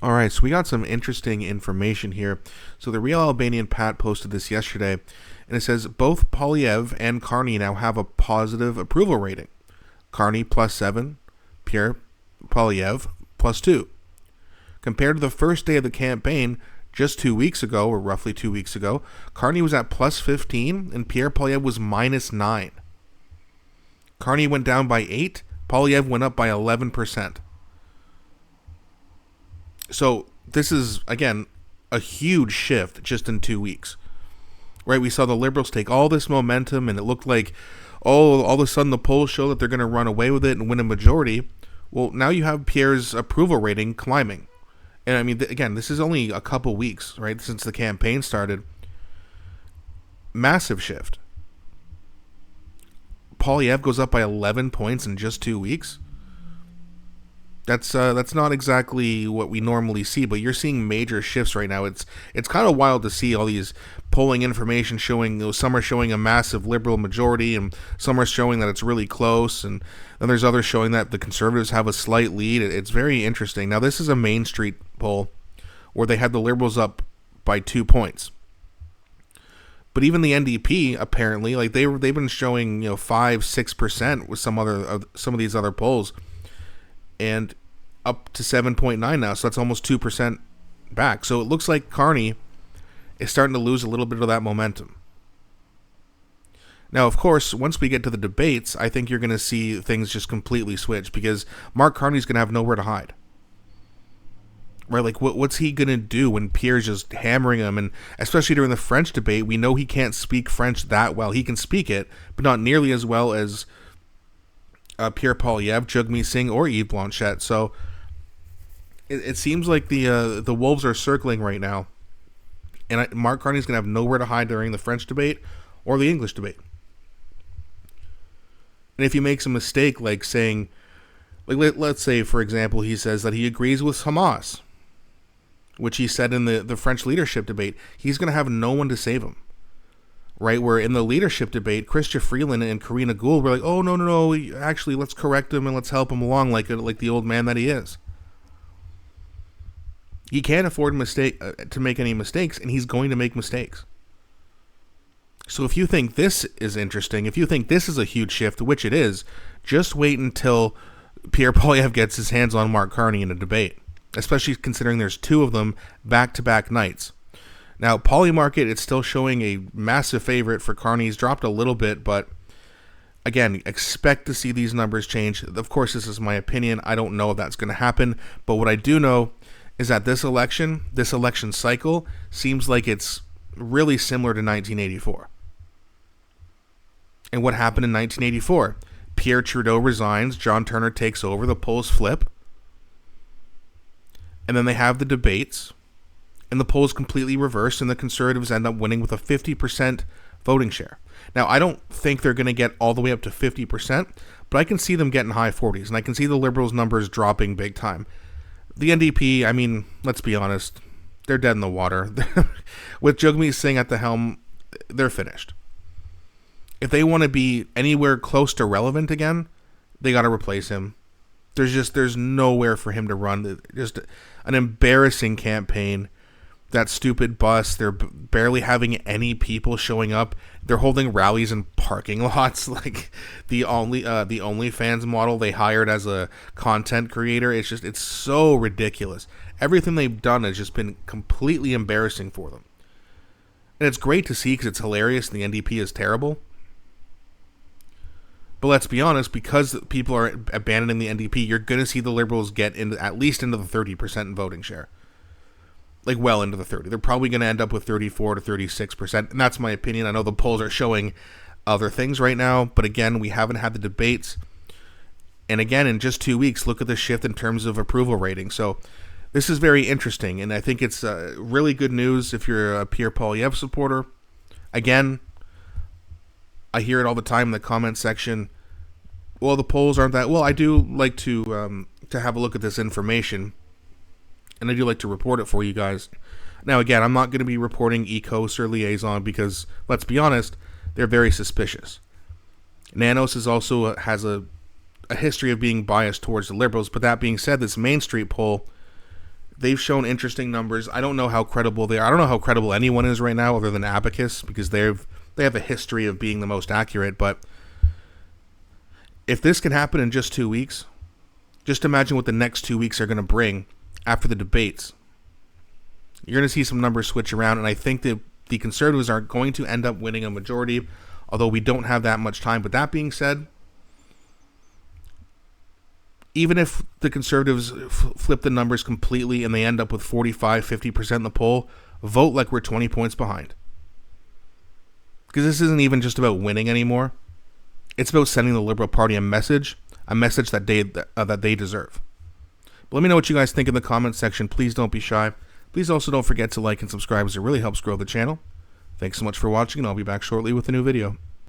All right, so we got some interesting information here. So the Real Albanian Pat posted this yesterday, and it says both Poilievre and Carney now have a positive approval rating. Carney +7, Pierre Poilievre +2. Compared to the first day of the campaign, just 2 weeks ago, or roughly 2 weeks ago, Carney was at +15 and Pierre Poilievre was -9. Carney went down by 8, Poilievre went up by 11%. So this is, again, a huge shift just in 2 weeks. Right? We saw the Liberals take all this momentum and it looked like, oh, all of a sudden the polls show that they're going to run away with it and win a majority. Well, now you have Pierre's approval rating climbing. And I mean, again, this is only a couple weeks, right, since the campaign started. Massive shift. Poilievre goes up by 11 points in just 2 weeks. That's not exactly what we normally see, but you're seeing major shifts right now. It's kind of wild to see all these polling information showing, some are showing a massive Liberal majority, and some are showing that it's really close, and then there's others showing that the Conservatives have a slight lead. It's very interesting. Now, this is a Main Street poll where they had the Liberals up by 2 points. But even the NDP, apparently, like they've been showing 5-6% with some of these other polls, and up to 7.9 now, so that's almost 2% back. So it looks like Carney is starting to lose a little bit of that momentum. Now, of course, once we get to the debates, I think you're going to see things just completely switch, because Mark Carney's going to have nowhere to hide. Right, like what's he going to do when Pierre's just hammering him? And especially during the French debate, we know he can't speak French that well. He can speak it, but not nearly as well as Pierre Poilievre, Jagmeet Singh, or Yves Blanchette. So it seems like the wolves are circling right now, and Mark Carney's going to have nowhere to hide during the French debate or the English debate. And if he makes a mistake, like saying, like let's say, for example, he says that he agrees with Hamas, which he said in the French leadership debate, he's going to have no one to save him. Right, where in the leadership debate, Chrystia Freeland and Karina Gould were like, oh, no, actually, let's correct him and let's help him along like the old man that he is. He can't afford to make any mistakes, and he's going to make mistakes. So if you think this is interesting, if you think this is a huge shift, which it is, just wait until Pierre Poilievre gets his hands on Mark Carney in a debate, especially considering there's two of them back-to-back nights. Now, Polymarket, it's still showing a massive favorite for Carney. He's dropped a little bit, but again, expect to see these numbers change. Of course, this is my opinion. I don't know if that's going to happen, but what I do know is that this election cycle, seems like it's really similar to 1984. And what happened in 1984? Pierre Trudeau resigns, John Turner takes over, the polls flip, and then they have the debates, and the polls completely reverse, and the Conservatives end up winning with a 50% voting share. Now, I don't think they're going to get all the way up to 50%, but I can see them getting high 40s, and I can see the Liberals' numbers dropping big time. The NDP, I mean, let's be honest, they're dead in the water. With Jagmeet Singh at the helm, they're finished. If they want to be anywhere close to relevant again, they got to replace him. There's nowhere for him to run. Just an embarrassing campaign. That stupid bus. They're barely having any people showing up. They're holding rallies in parking lots. Like the OnlyFans model they hired as a content creator. It's so ridiculous. Everything they've done has just been completely embarrassing for them. And it's great to see because it's hilarious and the NDP is terrible. But let's be honest, because people are abandoning the NDP, you're going to see the Liberals get at least into the 30% in voting share. Like well into the 30. They're probably going to end up with 34 to 36%, and that's my opinion. I know the polls are showing other things right now, but again, we haven't had the debates. And again, in just 2 weeks, look at the shift in terms of approval rating. So this is very interesting, and I think it's really good news if you're a Pierre Poilievre supporter. Again, I hear it all the time in the comment section. Well, the polls aren't that well. I do like to have a look at this information, and I do like to report it for you guys. Now, again, I'm not going to be reporting ECOS or Liaison because, let's be honest, they're very suspicious. Nanos has a history of being biased towards the Liberals, but that being said, this Main Street poll, They've shown interesting numbers. I don't know how credible they are. I don't know how credible anyone is right now other than Abacus, because they have a history of being the most accurate. But if this can happen in just 2 weeks, just imagine what the next 2 weeks are going to bring after the debates. You're going to see some numbers switch around, and I think that the Conservatives are going to end up winning a majority, although we don't have that much time. But that being said, even if the Conservatives flip the numbers completely and they end up with 45-50% in the poll, vote like we're 20 points behind. Because this isn't even just about winning anymore. It's about sending the Liberal Party a message that they deserve. But let me know what you guys think in the comments section. Please don't be shy. Please also don't forget to like and subscribe, as it really helps grow the channel. Thanks so much for watching, and I'll be back shortly with a new video.